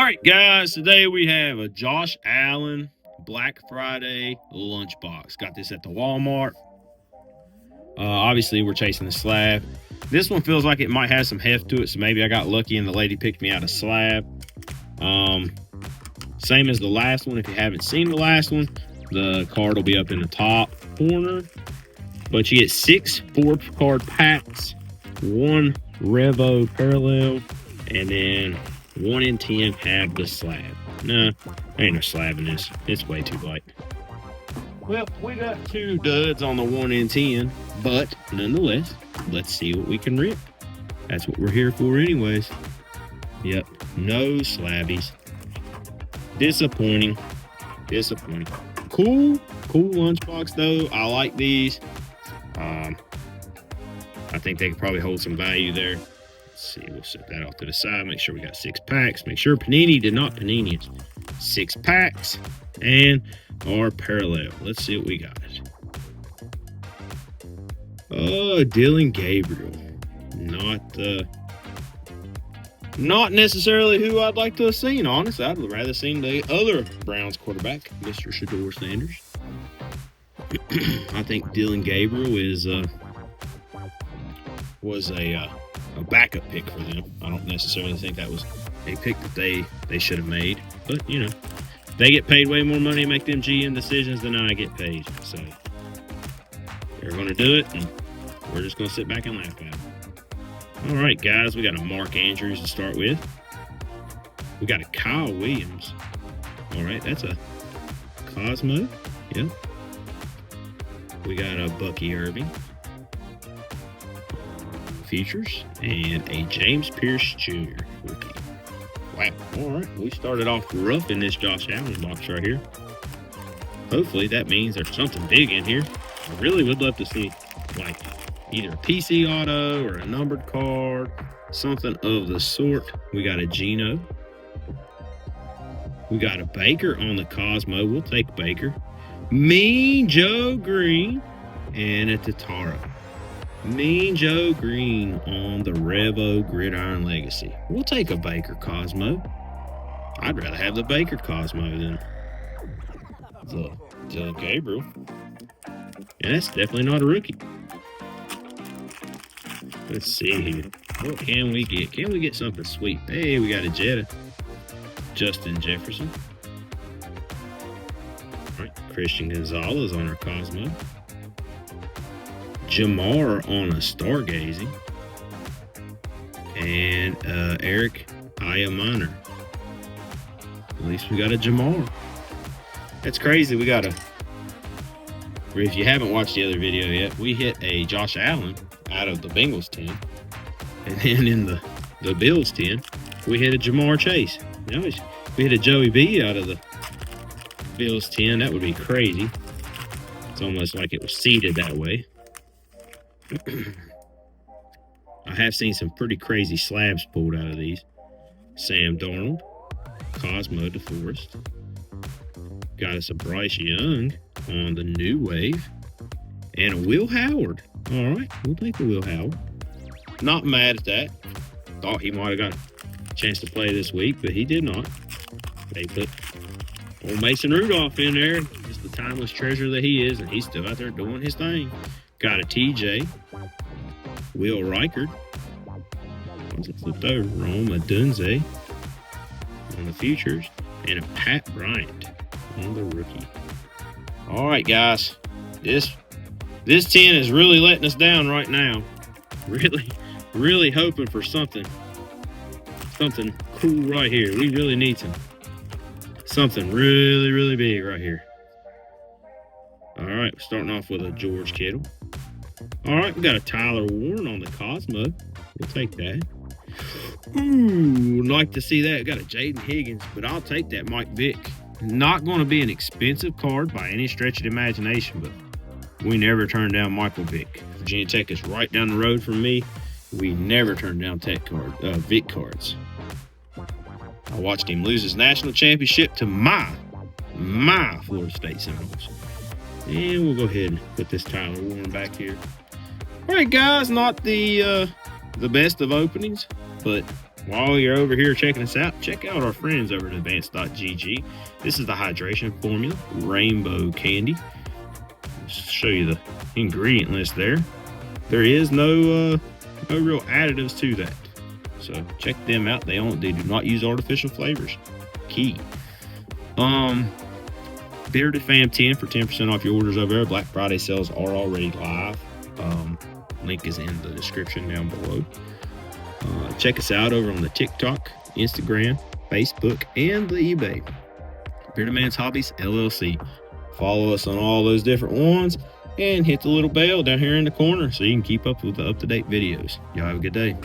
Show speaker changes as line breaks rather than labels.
right, guys, today we have a Josh Allen Black Friday lunchbox. Got this at the Walmart. Obviously, we're chasing the Slab. This one feels like it might have some heft to it, so maybe I got lucky and the lady picked me out a Slab. Same as the last one. If you haven't seen the last one, the card will be up in the top corner. But you get 6 4-card packs, 1 Revo parallel, and then 1 in 10 have the Slab. Nah, there ain't no Slab in this. It's way too light. Well, we got 2 duds on the 1 in 10, but nonetheless, let's see what we can rip. That's what we're here for anyways. Yep, no Slabbies. Disappointing. Cool lunchbox though. I like these. I think they could probably hold some value there. Let's see, we'll set that off to the side. Make sure we got 6 packs. Make sure Panini did not Panini it. 6 packs and our parallel. Let's see what we got. Oh, Dylan Gabriel. Not necessarily who I'd like to have seen, honestly. I'd rather seen the other Browns quarterback, Mr. Shedeur Sanders. I think Dylan Gabriel was a backup pick for them. I don't necessarily think that was a pick that they should have made. But, you know, they get paid way more money to make them GM decisions than I get paid. So they're going to do it, and we're just going to sit back and laugh at it. All right, guys, we got a Mark Andrews to start with. We got a Kyle Williams. All right, that's a Cosmo. Yep. We got a Bucky Irving. Features. And a James Pierce Jr. rookie. Wow. All right, we started off rough in this Josh Allen box right here. Hopefully that means there's something big in here. I really would love to see, like, either a PC auto or a numbered card, something of the sort. We got a Geno. We got a Baker on the Cosmo. We'll take Baker. Mean Joe Green and a Tataro. Mean Joe Green on the Revo Gridiron Legacy. We'll take a Baker Cosmo. I'd rather have the Baker Cosmo than the Gabriel. And that's definitely not a rookie. Let's see here. What can we get? Can we get something sweet? Hey, we got a Jetta. Justin Jefferson. All right, Christian Gonzalez on our Cosmo. Jamar on a Stargazing. And Eric Ayaminer. At least we got a Jamar. That's crazy. We got a... If you haven't watched the other video yet, we hit a Josh Allen out of the Bengals 10. And then in the Bills 10, we hit a Jamar Chase. Now we hit a Joey B out of the Bills 10. That would be crazy. It's almost like it was seeded that way. I have seen some pretty crazy slabs pulled out of these. Sam Darnold, Cosmo DeForest. Got us a Bryce Young on the new wave. And a Will Howard. All right, we'll take a Will Howard. Not mad at that. Thought he might have got a chance to play this week, but he did not. They put old Mason Rudolph in there. Just the timeless treasure that he is, and he's still out there doing his thing. Got a TJ. Will Reichard. What's it flipped over? Rome Dunze on the futures. And a Pat Bryant on the rookie. All right, guys. This 10 is really letting us down right now. Really hoping for something cool right here. We really need something really big right here. All right, we're starting off with a George Kittle. All right, we got a Tyler Warren on the Cosmo. We'll take that. Ooh, like to see that. Got a Jaden Higgins, but I'll take that Mike Vick. Not going to be an expensive card by any stretch of the imagination, but we never turn down Michael Vick. Virginia Tech is right down the road from me. We never turn down Vick cards. I watched him lose his national championship to my Florida State Seminoles. And we'll go ahead and put this Tyler Warren back here. All right, guys, not the best of openings, but while you're over here checking us out, check out our friends over at advanced.gg. This is the hydration formula, rainbow candy. Just show you the ingredient list there. There is no real additives to that. So check them out. They do not use artificial flavors. Key. Bearded Fam 10 for 10% off your orders over there. Black Friday sales are already live. Link is in the description down below. Check us out over on the TikTok, Instagram, Facebook, and the eBay. Bearded Man's Hobbies LLC. Follow us on all those different ones and hit the little bell down here in the corner so you can keep up with the up-to-date videos. Y'all have a good day.